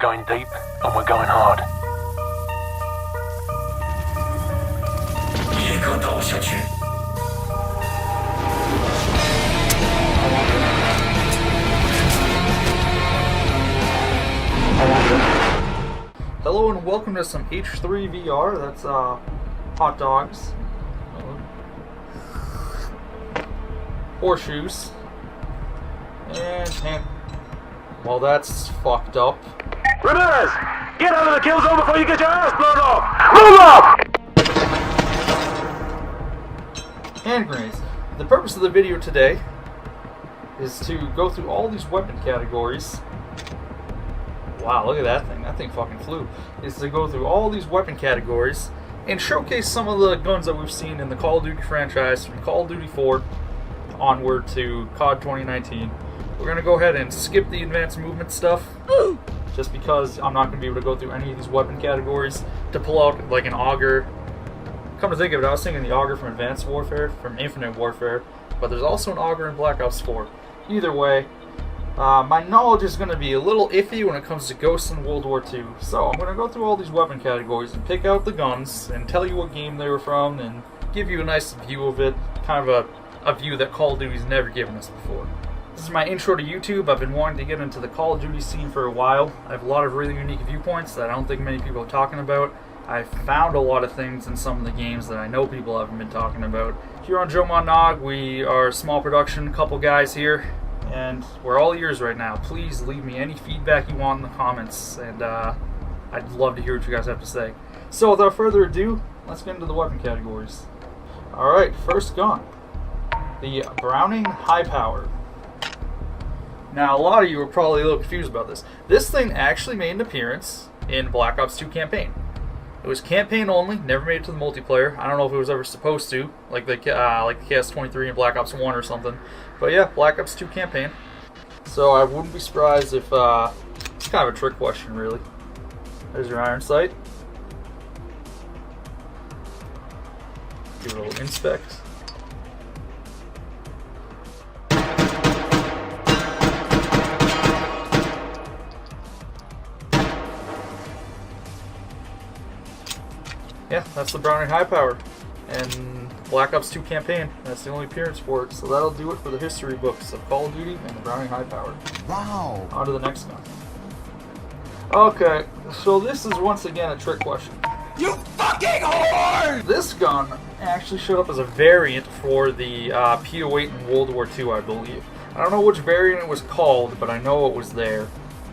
going deep, and we're going hard. Hello and welcome to some H3VR. That's Hotdogs, horseshoes, and well, that's fucked up. Brothers, get out of the kill zone before you get your ass blown off! Move up! Hand grenades. The purpose of the video today is to go through all these weapon categories. Wow, look at that thing. That thing fucking flew. Is to go through all these weapon categories and showcase some of the guns that we've seen in the Call of Duty franchise from Call of Duty 4 onward to COD 2019. We're going to go ahead and skip the advanced movement stuff just because I'm not going to be able to go through any of these weapon categories to pull out like an auger. Come to think of it, I was thinking the auger from Advanced Warfare, from Infinite Warfare, but there's also an auger in Black Ops 4. Either way, my knowledge is going to be a little iffy when it comes to Ghosts in World War II, so I'm going to go through all these weapon categories and pick out the guns and tell you what game they were from and give you a nice view of it, kind of a view that Call of Duty's never given us before. This is my intro to YouTube. I've been wanting to get into the Call of Duty scene for a while. I have a lot of really unique viewpoints that I don't think many people are talking about. I've found a lot of things in some of the games that I know people haven't been talking about. Here on Jomon Nogs, we are a small production, couple guys here, and we're all ears right now. Please leave me any feedback you want in the comments, and I'd love to hear what you guys have to say. So without further ado, let's get into the weapon categories. Alright, first gun. The Browning High Power. Now, a lot of you are probably a little confused about this. This thing actually made an appearance in Black Ops 2 campaign. It was campaign only, never made it to the multiplayer. I don't know if it was ever supposed to, like the KS-23 in Black Ops 1 or something. But yeah, Black Ops 2 campaign. So I wouldn't be surprised if, it's kind of a trick question, really. There's your iron sight. Give it a little inspect. Yeah, that's the Browning High Power and Black Ops 2 campaign. That's the only appearance for it. So that'll do it for the history books of Call of Duty and the Browning High Power. Wow. On to the next gun. Okay, so this is once again a trick question. You fucking whore! This gun actually showed up as a variant for the P08 in World War II, I believe. I don't know which variant it was called, but I know it was there.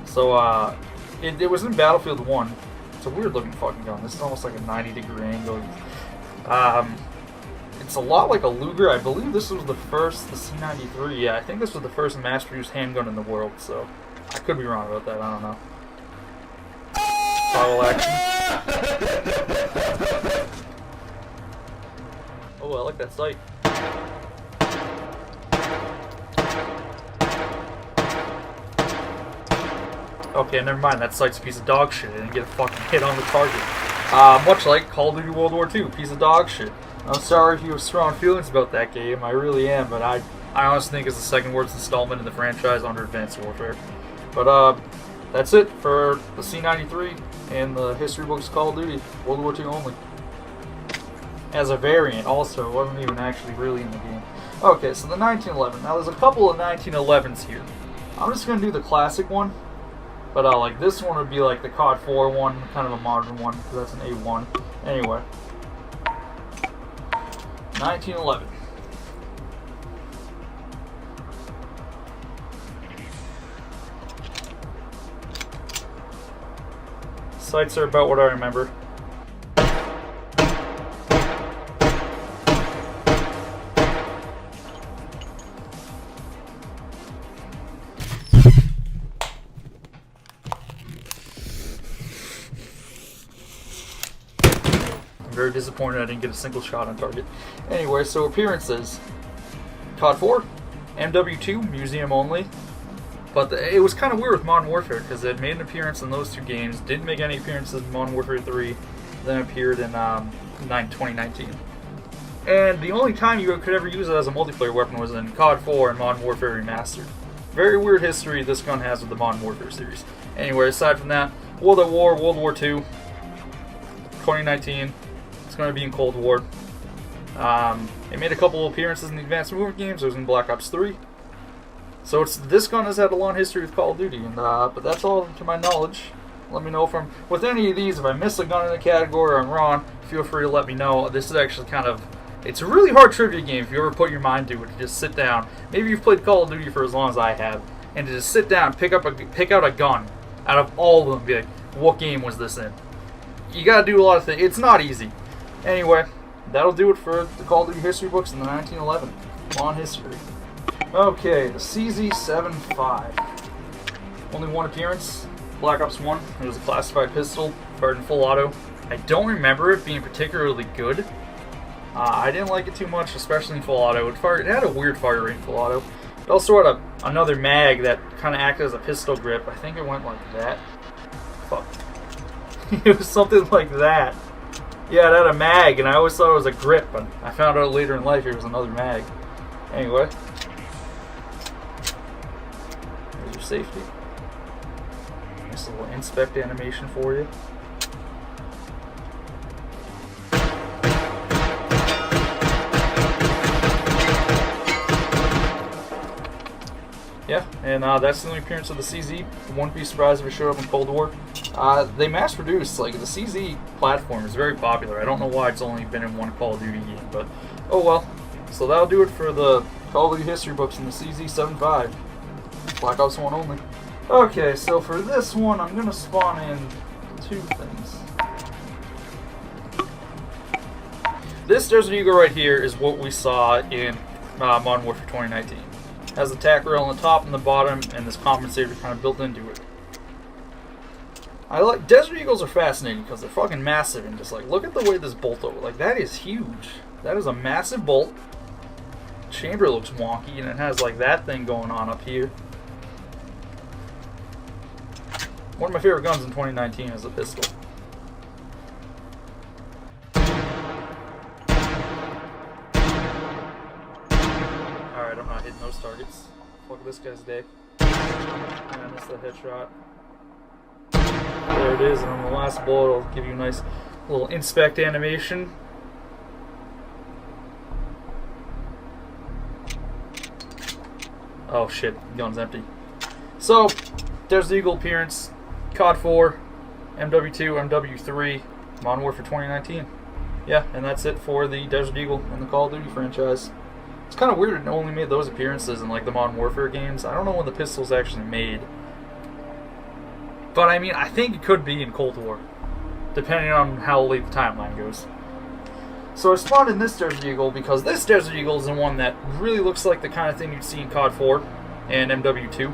So it was in Battlefield 1. It's a weird looking fucking gun. This is almost like a 90-degree angle. It's a lot like a Luger. I believe this was the first, the C93. Yeah, I think this was the first mass-produced handgun in the world, so I could be wrong about that. I don't know. Toggle action. Oh, I like that sight. Okay, never mind. That sight's a piece of dog shit. I didn't get a fucking hit on the target. Much like Call of Duty World War II, piece of dog shit. I'm sorry if you have strong feelings about that game. I really am, but I honestly think it's the second worst installment in the franchise under Advanced Warfare. But that's it for the C93 and the history books Call of Duty World War II only. As a variant, also, it wasn't even actually really in the game. Okay, so the 1911. Now there's a couple of 1911s here. I'm just gonna do the classic one. But like this one would be like the COD 4 one, kind of a modern one, because that's an A1. Anyway. 1911. Sights are about what I remember. Very disappointed I didn't get a single shot on target. Anyway, so appearances. COD 4, MW2, museum only. But it was kind of weird with Modern Warfare because it made an appearance in those two games, didn't make any appearances in Modern Warfare 3, then appeared in 2019. And the only time you could ever use it as a multiplayer weapon was in COD 4 and Modern Warfare Remastered. Very weird history this gun has with the Modern Warfare series. Anyway, aside from that, World at War, World War II, 2019. It's going to be in Cold War. It made a couple of appearances in the Advanced Movement games. It was in Black Ops 3. So this gun has had a long history with Call of Duty, and but that's all to my knowledge. Let me know if I'm with any of these. If I miss a gun in the category or I'm wrong, feel free to let me know. This is actually it's a really hard trivia game if you ever put your mind to it. To just sit down. Maybe you've played Call of Duty for as long as I have, and to just sit down, pick out a gun out of all of them, and be like, what game was this in? You gotta do a lot of things. It's not easy. Anyway, that'll do it for the Call of Duty history books in the 1911. Long history. Okay, the CZ75. Only one appearance. Black Ops 1. It was a classified pistol, fired in full auto. I don't remember it being particularly good. I didn't like it too much, especially in full auto. It had a weird fire rate in full auto. It also had another mag that kind of acted as a pistol grip. I think it went like that. Fuck. It was something like that. Yeah, it had a mag, and I always thought it was a grip, but I found out later in life it was another mag. Anyway. There's your safety. Nice little inspect animation for you. Yeah, and that's the only appearance of the CZ. Wouldn't be surprised if it showed up in Cold War. They mass-produced, like, the CZ platform is very popular. I don't know why it's only been in one Call of Duty game, but oh well. So that'll do it for the Call of Duty history books in the CZ75. Black Ops 1 only. Okay, so for this one, I'm going to spawn in two things. This Desert Eagle right here is what we saw in Modern Warfare 2019. It has the tack rail on the top and the bottom, and this compensator kind of built into it. Desert Eagles are fascinating because they're fucking massive, and just like, look at the way this bolt over. Like, that is huge. That is a massive bolt. Chamber looks wonky, and it has like that thing going on up here. One of my favorite guns in 2019 is a pistol. Alright, I'm not hitting those targets. Fuck this guy's day. And I missed that headshot. There it is, and on the last bullet I'll give you a nice little inspect animation. Oh shit, gun's empty. So, Desert Eagle appearance, COD 4, MW2, MW3, Modern Warfare 2019. Yeah, and that's it for the Desert Eagle and the Call of Duty franchise. It's kind of weird it only made those appearances in like the Modern Warfare games. I don't know when the pistol's actually made. But I mean, I think it could be in Cold War, depending on how late the timeline goes. So I spawned in this Desert Eagle because this Desert Eagle is the one that really looks like the kind of thing you'd see in COD 4 and MW2.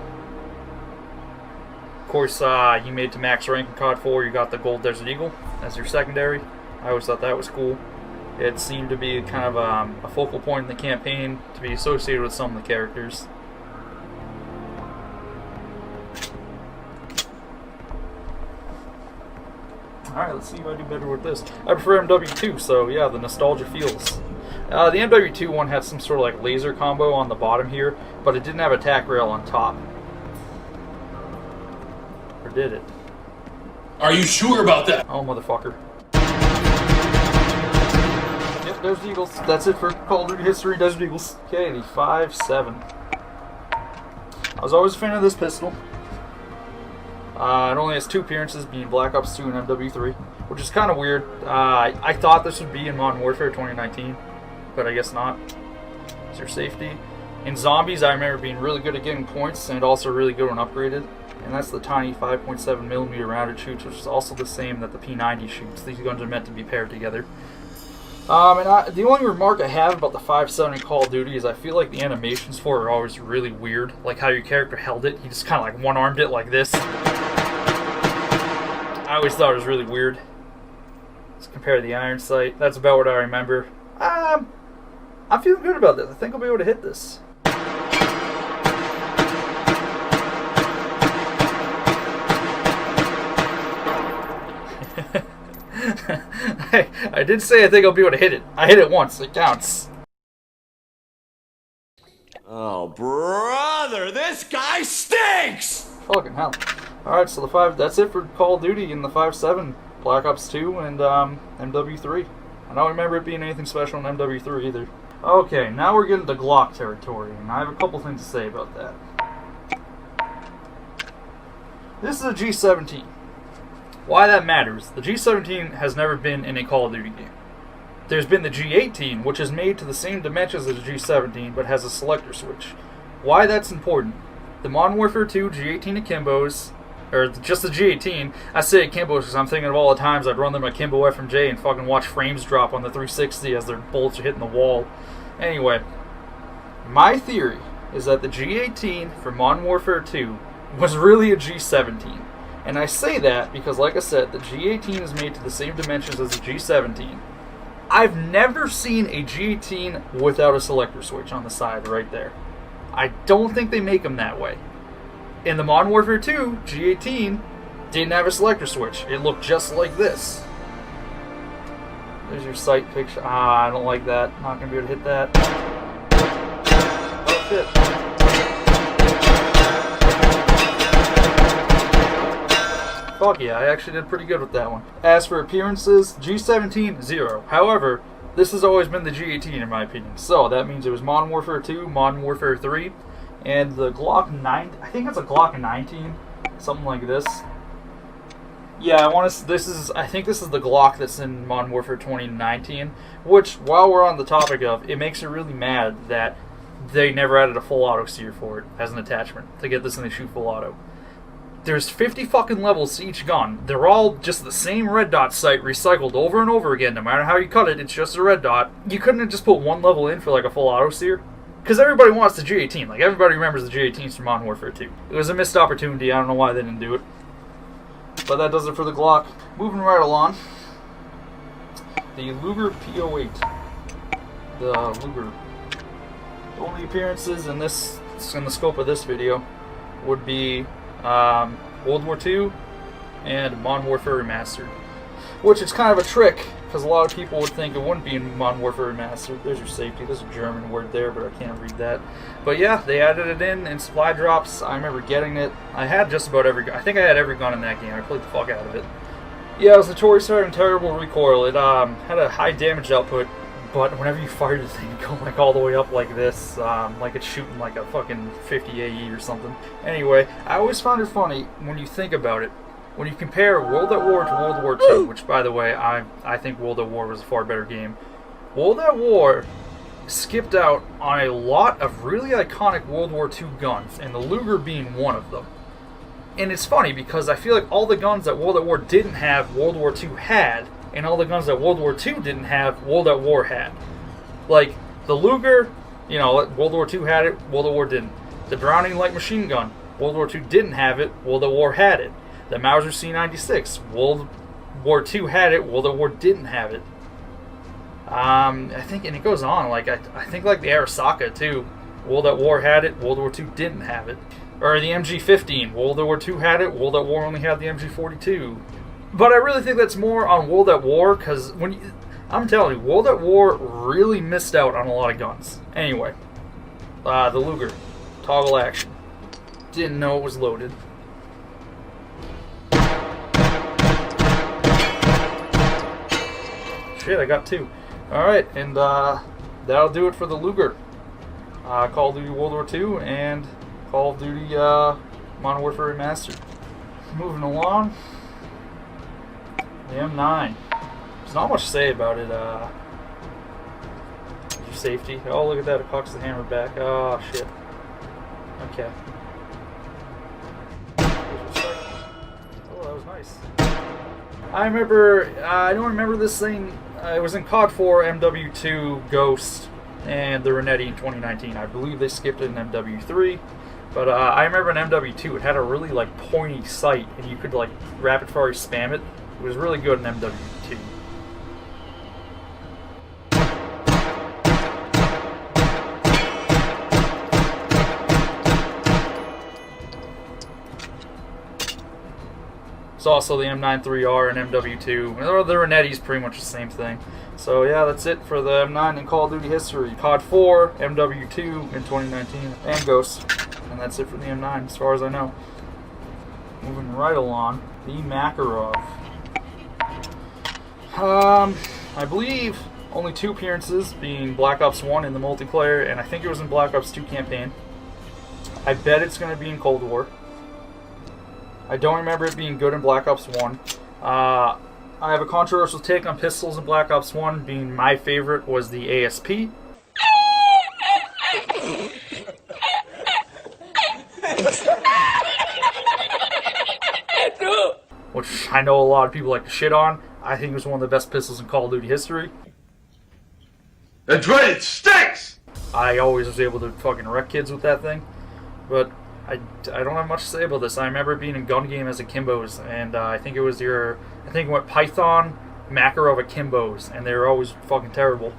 Of course, you made to max rank in COD 4, you got the Gold Desert Eagle as your secondary. I always thought that was cool. It seemed to be kind of a focal point in the campaign to be associated with some of the characters. Alright, let's see if I do better with this. I prefer MW2, so yeah, the nostalgia feels. The MW2 one had some sort of like laser combo on the bottom here, but it didn't have a tack rail on top. Or did it? Are you sure about that? Oh, motherfucker. Yep, Desert Eagles. That's it for Call of Duty history, Desert Eagles. Okay, the 5.7. I was always a fan of this pistol. It only has two appearances, being Black Ops 2 and MW3, which is kind of weird. I thought this would be in Modern Warfare 2019, but I guess not. It's your safety. In Zombies, I remember being really good at getting points, and also really good when upgraded. And that's the tiny 5.7mm rounded shoots, which is also the same that the P90 shoots. These guns are meant to be paired together. The only remark I have about the 5.7 in Call of Duty is I feel like the animations for it are always really weird. Like how your character held it. He just kind of like one-armed it like this. I always thought it was really weird. Let's compare the iron sight. That's about what I remember. I'm feeling good about this. I think I'll be able to hit this. I did say I think I'll be able to hit it. I hit it once. It counts. Oh, brother, this guy stinks! Fucking hell. Alright, so that's it for Call of Duty in the 5.7, Black Ops 2, and MW3. I don't remember it being anything special in MW3 either. Okay, now we're getting to Glock territory, and I have a couple things to say about that. This is a G17. Why that matters, the G17 has never been in a Call of Duty game. There's been the G18, which is made to the same dimensions as the G17, but has a selector switch. Why that's important? The Modern Warfare 2 G18 Akimbos, or just the G18, I say Akimbos because I'm thinking of all the times I'd run them Akimbo FMJ and fucking watch frames drop on the 360 as their bullets are hitting the wall. Anyway, my theory is that the G18 for Modern Warfare 2 was really a G17. And I say that because, like I said, the G18 is made to the same dimensions as the G17. I've never seen a G18 without a selector switch on the side right there. I don't think they make them that way. In the Modern Warfare 2, G18 didn't have a selector switch. It looked just like this. There's your sight picture. I don't like that. Not going to be able to hit that. Oh, shit. Fuck yeah, I actually did pretty good with that one. As for appearances, G17, 0. However, this has always been the G18 in my opinion. So that means it was Modern Warfare 2, Modern Warfare 3, and the Glock 9, I think it's a Glock 19, something like this. Yeah, I think this is the Glock that's in Modern Warfare 2019, which, while we're on the topic of, it makes me really mad that they never added a full auto sear for it as an attachment to get this in the shoot full auto. There's 50 fucking levels to each gun. They're all just the same red dot sight recycled over and over again. No matter how you cut it, it's just a red dot. You couldn't have just put one level in for like a full auto sear? Because everybody wants the G18. Like, everybody remembers the G18s from Modern Warfare 2. It was a missed opportunity. I don't know why they didn't do it. But that does it for the Glock. Moving right along. The Luger P08. The Luger. The only appearances in the scope of this video would be World War II and Modern Warfare Remastered. Which is kind of a trick, because a lot of people would think it wouldn't be in Modern Warfare Remastered. There's your safety. There's a German word there, but I can't read that. But yeah, they added it in supply drops. I remember getting it. I had just about every gun. I think I had every gun in that game. I played the fuck out of it. Yeah, it was notorious for having terrible recoil. It had a high damage output, but whenever you fired the thing, it'd go like all the way up like this, like it's shooting like a fucking 50 AE or something. Anyway, I always found it funny when you think about it. When you compare World at War to World War II, which, by the way, I think World at War was a far better game. World at War skipped out on a lot of really iconic World War II guns, and the Luger being one of them. And it's funny because I feel like all the guns that World at War didn't have, World War II had, and all the guns that World War II didn't have, World at War had. Like, the Luger, you know, World War II had it, World at War didn't. The Browning light machine gun, World War II didn't have it, World at War had it. The Mauser C96, World War II had it, World at War didn't have it. I think, and it goes on, like, I think like the Arasaka too, World at War had it, World War II didn't have it. Or the MG15, World at War II had it, World at War only had the MG42. But I really think that's more on World at War, because I'm telling you, World at War really missed out on a lot of guns. Anyway, the Luger, toggle action. Didn't know it was loaded. Shit, I got two. Alright, and that'll do it for the Luger. Call of Duty World War II and Call of Duty Modern Warfare Remastered. Moving along. The M9. There's not much to say about it. Your safety. Oh, look at that. It cocks the hammer back. Oh, shit. Okay. Oh, that was nice. I don't remember this thing. It was in COD 4, MW2, Ghost, and the Renetti in 2019. I believe they skipped it in MW3. But I remember in MW2, it had a really like pointy sight, and you could like rapid fire spam it. It was really good in MW2. It's also the M93R and MW2. The Renetti's pretty much the same thing. So yeah, that's it for the M9 and Call of Duty history. COD 4, MW2 in 2019, and Ghost. And that's it for the M9 as far as I know. moving right along, the Makarov. I believe only 2 appearances, being Black Ops 1 in the multiplayer, and I think it was in Black Ops 2 campaign. I bet it's going to be in Cold War. I don't remember it being good in Black Ops 1. I have a controversial take on pistols in Black Ops 1, being my favorite was the ASP. Which I know a lot of people like to shit on. I think it was one of the best pistols in Call of Duty history. That's right, it stinks! I always was able to fucking wreck kids with that thing. But I don't have much to say about this. I remember being in gun game as Akimbos, and I think it went Python, Makarov Akimbos, and they were always fucking terrible.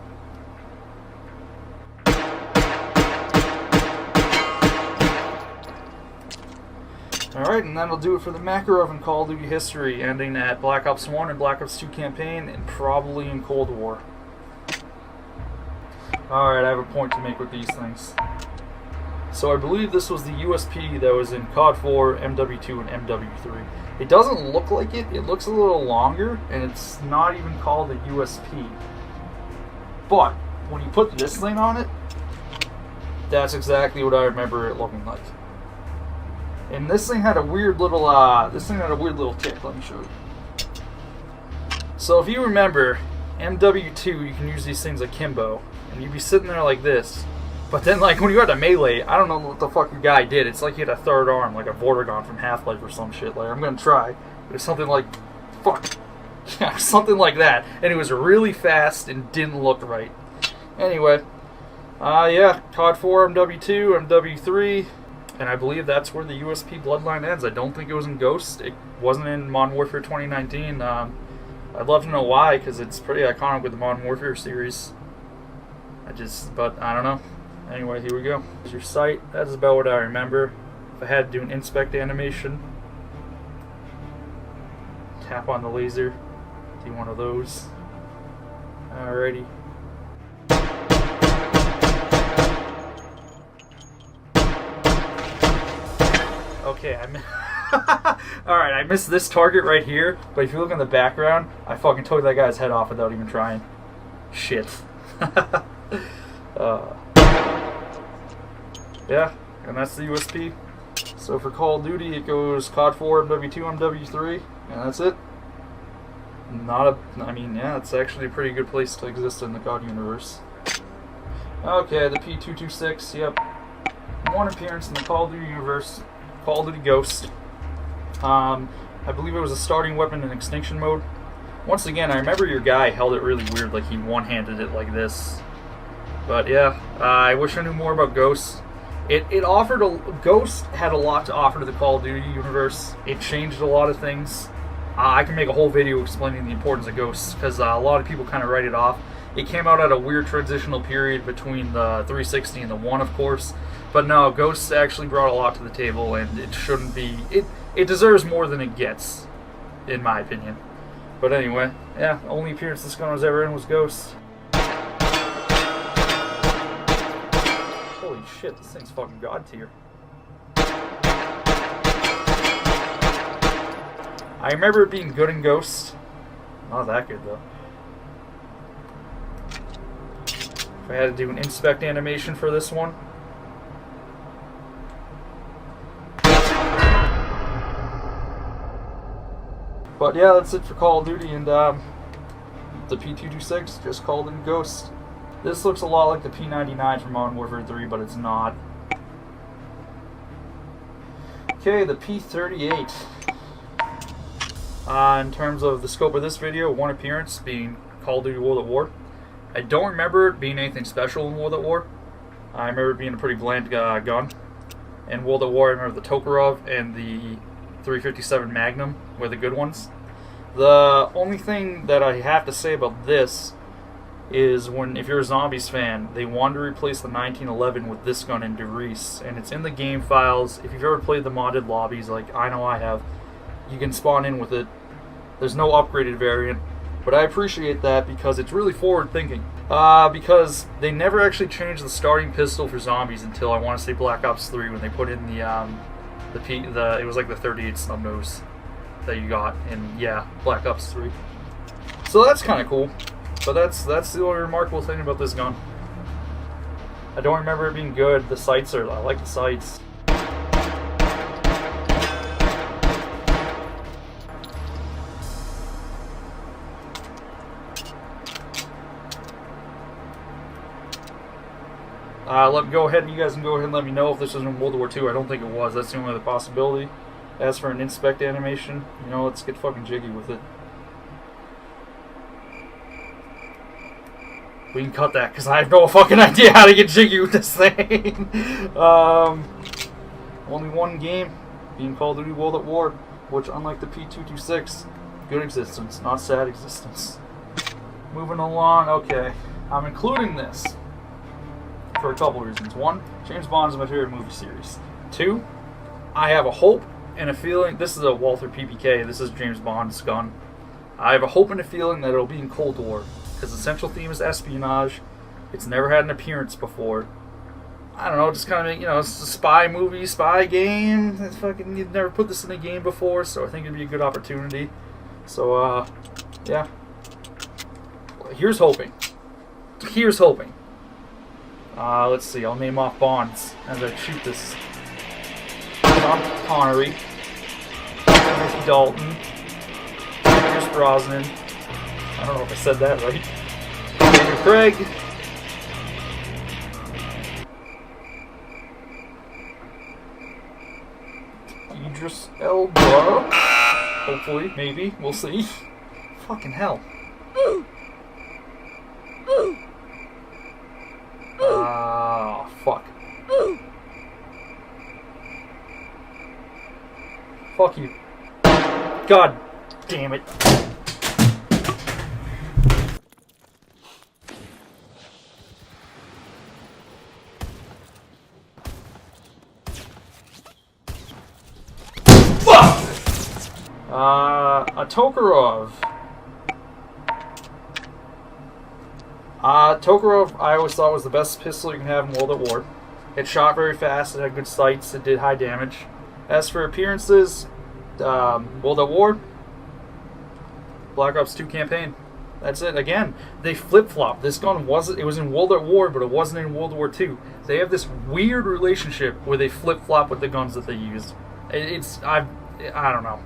Alright, and that'll do it for the Makarov in Call of Duty history, ending at Black Ops 1 and Black Ops 2 campaign, and probably in Cold War. Alright, I have a point to make with these things. So I believe this was the USP that was in COD 4, MW2, and MW3. It doesn't look like it. It looks a little longer, and it's not even called a USP. But when you put this thing on it, that's exactly what I remember it looking like. And this thing had a weird little tick. Let me show you. So if you remember, MW2, you can use these things akimbo, and you'd be sitting there like this. But then, like, when you had a melee, I don't know what the fuck your guy did. It's like he had a third arm, like a Vortigaunt from Half-Life or some shit. Like, I'm gonna try. It was something like, fuck. Yeah, something like that. And it was really fast and didn't look right. Anyway, yeah, COD 4, MW2, MW3, and I believe that's where the USP Bloodline ends. I don't think it was in Ghost. It wasn't in Modern Warfare 2019. I'd love to know why, because it's pretty iconic with the Modern Warfare series. But I don't know. Anyway, here we go. Here's your sight. That's about what I remember. If I had to do an inspect animation, tap on the laser, do one of those. Alrighty. Okay, alright, I missed this target right here, but if you look in the background, I fucking took that guy's head off without even trying. Shit. Yeah, and that's the USP. So for Call of Duty, it goes COD 4, MW2, MW3, and that's it. Yeah, it's actually a pretty good place to exist in the COD universe. Okay, the P226, yep. 1 appearance in the Call of Duty universe, Call of Duty Ghost. I believe it was a starting weapon in Extinction mode. Once again, I remember your guy held it really weird, like he one-handed it like this. But yeah, I wish I knew more about Ghost. Ghost had a lot to offer to the Call of Duty universe. It changed a lot of things. I can make a whole video explaining the importance of Ghost, because a lot of people kind of write it off. It came out at a weird transitional period between the 360 and the 1, of course. But no, Ghost actually brought a lot to the table, and it shouldn't be... It deserves more than it gets, in my opinion. But anyway, yeah, the only appearance this gun was ever in was Ghost. Holy shit, this thing's fucking god tier. I remember it being good in Ghost. Not that good, though. If I had to do an inspect animation for this one. But yeah, that's it for Call of Duty, and the P226 just called in Ghost. This looks a lot like the P99 from Modern Warfare 3, but it's not. Okay, the P38. In terms of the scope of this video, 1 appearance being Call of Duty World at War. I don't remember it being anything special in World at War. I remember it being a pretty bland gun. In World at War, I remember the Tokarov and the 357 Magnum were the good ones. The only thing that I have to say about this is if you're a Zombies fan, they wanted to replace the 1911 with this gun in Derice, and it's in the game files. If you've ever played the modded lobbies, like I know I have, you can spawn in with it. There's no upgraded variant, but I appreciate that because it's really forward thinking. Because they never actually changed the starting pistol for Zombies until I want to say Black Ops 3 when they put in the It was like the 38 snub nose that you got in, yeah, Black Ops 3. So that's kind of cool. But that's the only remarkable thing about this gun. I don't remember it being good. The sights are, I like the sights. You guys can go ahead and let me know if this was in World War II. I don't think it was. That's the only other possibility. As for an inspect animation, you know, let's get fucking jiggy with it. We can cut that, because I have no fucking idea how to get jiggy with this thing. Only one game, being Call of Duty World at War, which, unlike the P226, good existence, not sad existence. Moving along, okay. I'm including this for a couple reasons. One, James Bond is my favorite movie series. Two, I have a hope and a feeling, this is a Walther PPK, this is James Bond's gun. I have a hope and a feeling that it'll be in Cold War, because the central theme is espionage. It's never had an appearance before. I don't know, just kind of, you know, it's a spy movie, spy game. It's fucking, you've never put this in a game before, so I think it'd be a good opportunity. So, yeah. Here's hoping. Here's hoping. Let's see, I'll name off Bonds as I shoot this. Sean Connery, Timothy Dalton, Pierce Brosnan. I don't know if I said that right. Daniel Craig. Idris Elba. Hopefully, maybe, we'll see. Fucking hell. Ah, fuck. Fuck you. God damn it. Fuck! A Tokarov. Tokarov, I always thought was the best pistol you can have in World at War. It shot very fast, it had good sights, it did high damage. As for appearances, World at War, Black Ops 2 campaign. That's it. Again, they flip-flop. This gun wasn't, it was in World at War, but it wasn't in World War II. They have this weird relationship where they flip-flop with the guns that they use. I don't know.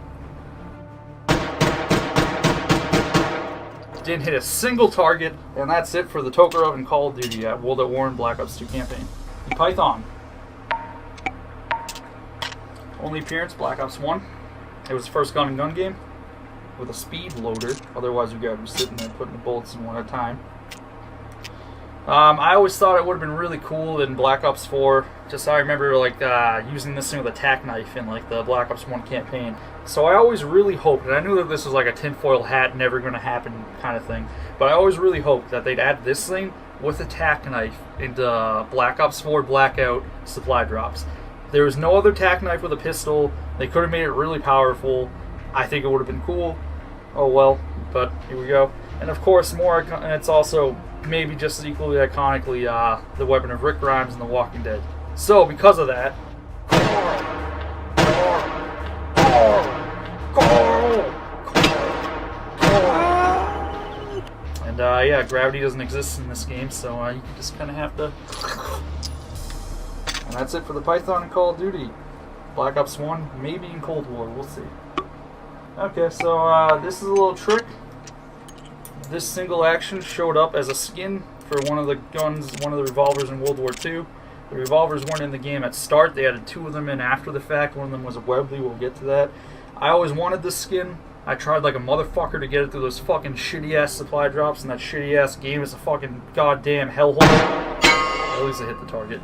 Didn't hit a single target, and that's it for the Tokarov and Call of Duty at World at War and Black Ops 2 campaign. Python. Only appearance, Black Ops 1. It was the first gun and gun game with a speed loader. Otherwise, you guys were sitting there putting the bullets in one at a time. I always thought it would have been really cool in Black Ops 4. Just I remember like using this thing with a tack knife in like the Black Ops 1 campaign. So I always really hoped, and I knew that this was like a tinfoil hat, never going to happen kind of thing. But I always really hoped that they'd add this thing with a tack knife into Black Ops 4 Blackout supply drops. There was no other tack knife with a pistol. They could have made it really powerful. I think it would have been cool. Oh well, but here we go. And of course, and it's also maybe just as equally iconically the weapon of Rick Grimes in The Walking Dead. So because of that, and yeah, gravity doesn't exist in this game, so you just kind of have to. And that's it for the Python and Call of Duty. Black Ops 1, maybe in Cold War, we'll see. Okay, so this is a little trick. This single action showed up as a skin for one of the guns, one of the revolvers in World War II. The revolvers weren't in the game at start. They added two of them in after the fact. One of them was a Webley. We'll get to that. I always wanted this skin. I tried like a motherfucker to get it through those fucking shitty-ass supply drops, and that shitty-ass game is a fucking goddamn hellhole. At least I hit the target.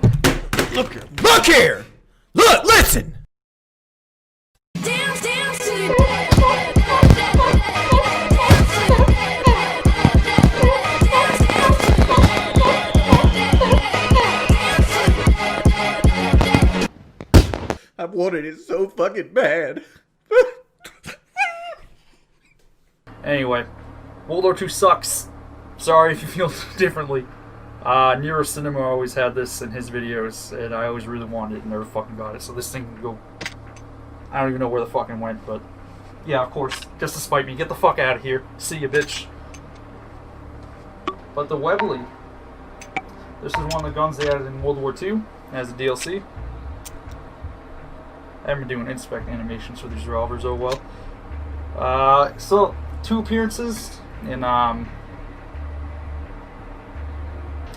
Look here! Look, listen! I wanted it so fucking bad. Anyway, World War II sucks. Sorry if you feel differently. Nero Cinema always had this in his videos, and I always really wanted it and never fucking got it. So this thing can go I don't even know where the fucking went, but yeah, of course, just to spite me. Get the fuck out of here. See ya, bitch. But the Webley, this is one of the guns they added in World War II as a DLC. I haven't been doing inspect animations for these revolvers, oh well. So, 2 appearances in,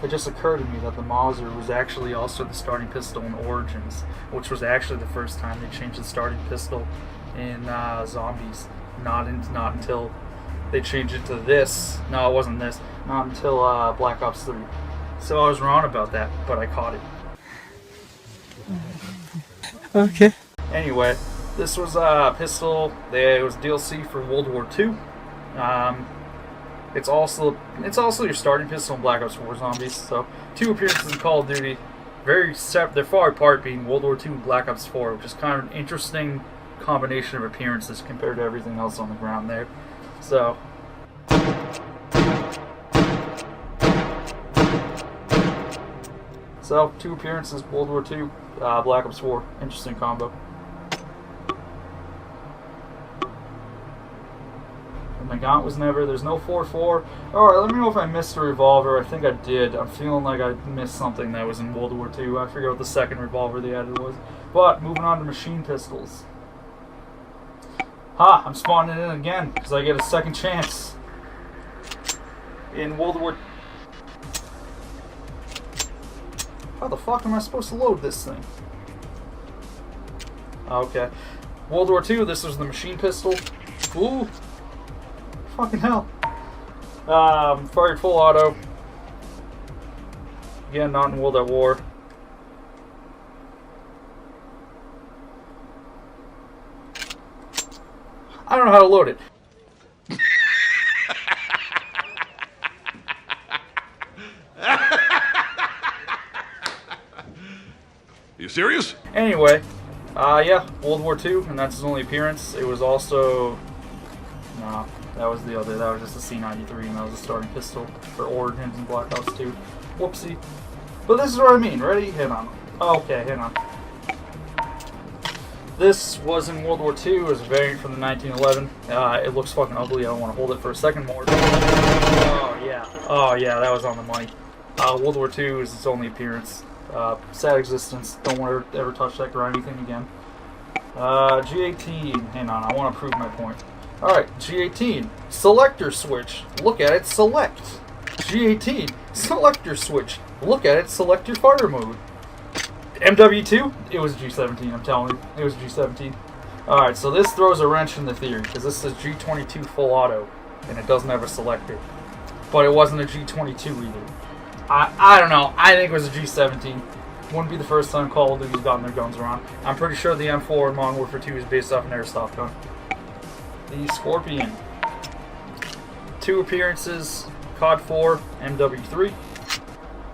it just occurred to me that the Mauser was actually also the starting pistol in Origins, which was actually the first time they changed the starting pistol in Zombies. Not until they changed it to this. No, it wasn't this. Not until Black Ops 3. So I was wrong about that, but I caught it. Okay. Anyway, this was a pistol. It was DLC for World War II. It's also your starting pistol in Black Ops 4 Zombies. So 2 appearances in Call of Duty. They're far apart, being World War II and Black Ops 4, which is kind of an interesting combination of appearances compared to everything else on the ground there. So. So, 2 appearances, World War II, Black Ops 4. Interesting combo. And the Gaunt was never, there's no 4.4. Alright, let me know if I missed a revolver. I think I did. I'm feeling like I missed something that was in World War II. I forget what the second revolver they added was. But, moving on to machine pistols. Ha! I'm spawning in again, because I get a second chance. In World War... How the fuck am I supposed to load this thing? Okay. World War II, this was the machine pistol. Ooh! Fucking hell. Fired full auto. Again, not in World at War. I don't know how to load it. You serious? Anyway, yeah, World War II, and that's his only appearance. It was also... No, that was the other. That was just a C93, and that was a starting pistol for Origins and Black Ops 2. Whoopsie. But this is what I mean. Ready? Hang on. Okay, hang on. This was in World War II. It was a variant from the 1911. It looks fucking ugly. I don't want to hold it for a second more. Oh, yeah. Oh, yeah, that was on the money. World War II is its only appearance. Sad existence. Don't want to ever touch that grimy thing again. G18. Hang on, I want to prove my point. Alright, G18. Selector switch. Look at it, select. G18. Selector switch. Look at it, select your fire mode. MW2? It was G17, I'm telling you. It was G17. Alright, so this throws a wrench in the theory, because this is G22 full auto, and it doesn't have a selector. But it wasn't a G22 either. I don't know. I think it was a G17. Wouldn't be the first time Call of Duty's gotten their guns around. I'm pretty sure the M4 in Modern Warfare 2 is based off an airsoft gun. The Scorpion. 2 appearances, COD 4, MW3.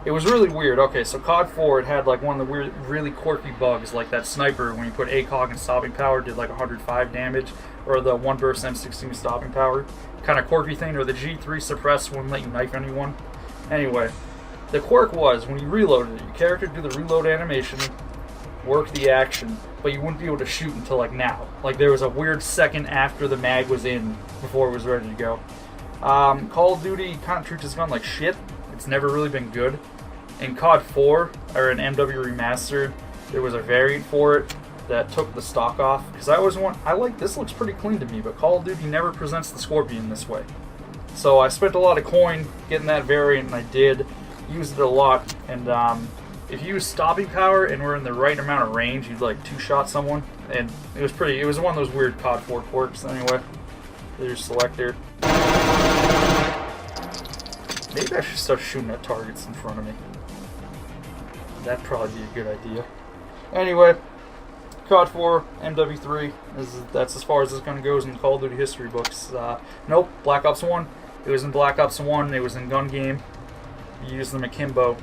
It was really weird. Okay, so COD 4, it had like one of the weird, really quirky bugs, like that sniper, when you put ACOG and stopping power, did like 105 damage, or the one burst M16 stopping power. Kind of quirky thing, or the G3 suppress wouldn't let you knife anyone. Anyway. The quirk was, when you reloaded it, your character would do the reload animation, work the action, but you wouldn't be able to shoot until like now. Like there was a weird second after the mag was in, before it was ready to go. Call of Duty kind of treats its gun like shit. It's never really been good. In COD 4, or in MW Remastered, there was a variant for it that took the stock off. Because I like, this looks pretty clean to me, but Call of Duty never presents the Scorpion this way. So I spent a lot of coin getting that variant, and I did. Used it a lot, and if you use stopping power and were in the right amount of range, you'd like 2-shot someone, and it was one of those weird COD 4 quirks. Anyway, there's selector. Maybe I should start shooting at targets in front of me. That'd probably be a good idea. Anyway, COD 4, MW3, that's as far as this gun goes in Call of Duty history books. Nope, Black Ops 1. It was in Black Ops 1, it was in Gun Game. You used them akimbo,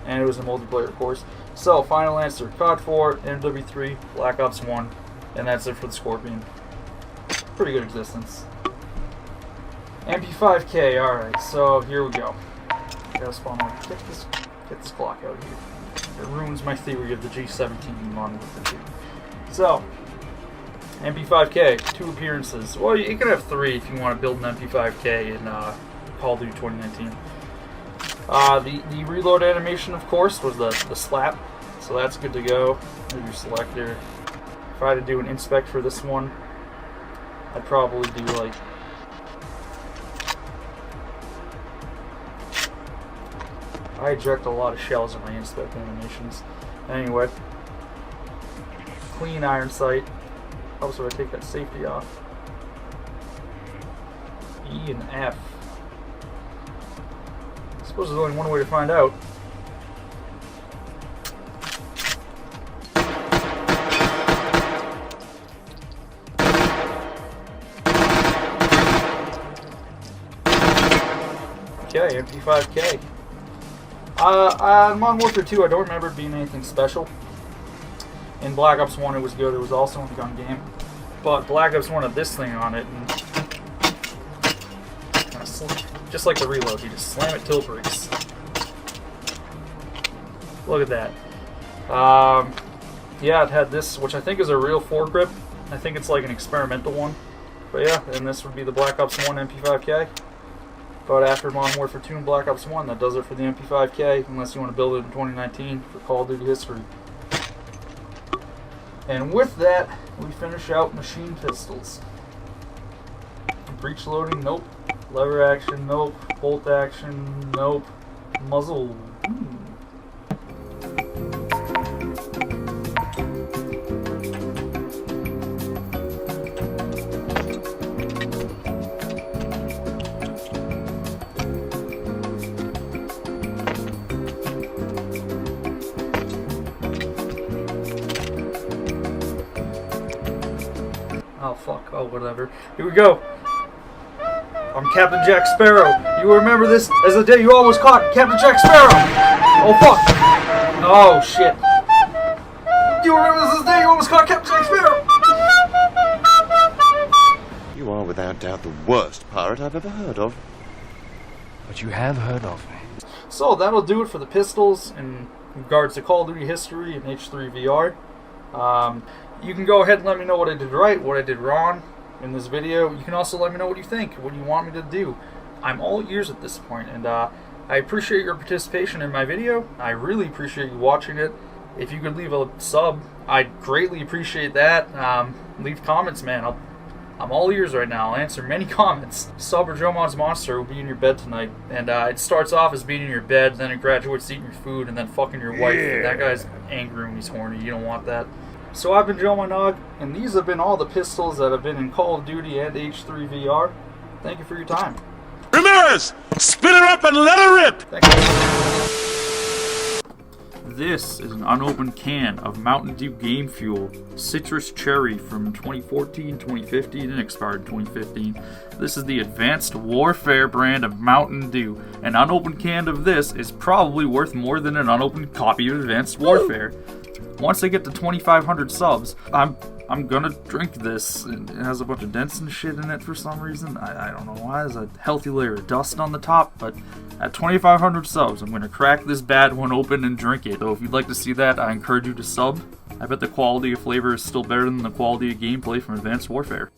and it was a multiplayer, of course. So, final answer, COD 4, MW3, Black Ops 1, and that's it for the Scorpion. Pretty good existence. MP5K, alright, so here we go. Gotta spawn on. Get this clock out of here. It ruins my theory of the G17 in Modern Warfare 2. So, MP5K, 2 appearances. Well, you can have 3 if you want to build an MP5K in Call of Duty 2019. The reload animation, of course, was the slap, so that's good to go. There's your selector. If I had to do an inspect for this one, I'd probably do like... I eject a lot of shells in my inspect animations. Anyway, clean iron sight. Also, I take that safety off. E and F. I suppose there's only one way to find out. Okay, MP5K. Modern Warfare 2, I don't remember it being anything special. In Black Ops 1, it was good. It was also a gun game. But Black Ops 1 had this thing on it, and just like the reload, you just slam it till it breaks. Look at that. Yeah, it had this, which I think is a real foregrip. I think it's like an experimental one. But yeah, and this would be the Black Ops 1 MP5K. But after Modern Warfare 2 and Black Ops 1, that does it for the MP5K, unless you want to build it in 2019 for Call of Duty history. And with that, we finish out machine pistols. Breech loading, nope. Lever action, nope. Bolt action, nope. Muzzle, oh fuck, oh whatever. Here we go. I'm Captain Jack Sparrow. You remember this as the day you almost caught Captain Jack Sparrow. Oh fuck. Oh shit. You remember this as the day you almost caught Captain Jack Sparrow. You are without doubt the worst pirate I've ever heard of. But you have heard of me. So that'll do it for the pistols in regards to Call of Duty history and H3VR. You can go ahead and let me know what I did right, what I did wrong in this video. You can also let me know what you think, what you want me to do. I'm all ears at this point, and I appreciate your participation in my video. I really appreciate you watching it. If you could leave a sub, I'd greatly appreciate that. Leave comments, man. I'm all ears right now. I'll answer many comments. Sub or Jomon's Monster will be in your bed tonight, and it starts off as being in your bed, then it graduates to eating your food, and then fucking your wife. Yeah. That guy's angry when he's horny. You don't want that. So I've been Jomon Nogs, and these have been all the pistols that have been in Call of Duty and H3VR. Thank you for your time. Ramirez, spin her up and let her rip! Thank you. This is an unopened can of Mountain Dew Game Fuel Citrus Cherry from 2014, 2015, and expired in 2015. This is the Advanced Warfare brand of Mountain Dew. An unopened can of this is probably worth more than an unopened copy of Advanced Warfare. Once I get to 2,500 subs, I'm gonna drink this. It has a bunch of dents and shit in it for some reason. I don't know why. There's a healthy layer of dust on the top, but at 2,500 subs, I'm gonna crack this bad one open and drink it. So if you'd like to see that, I encourage you to sub. I bet the quality of flavor is still better than the quality of gameplay from Advanced Warfare.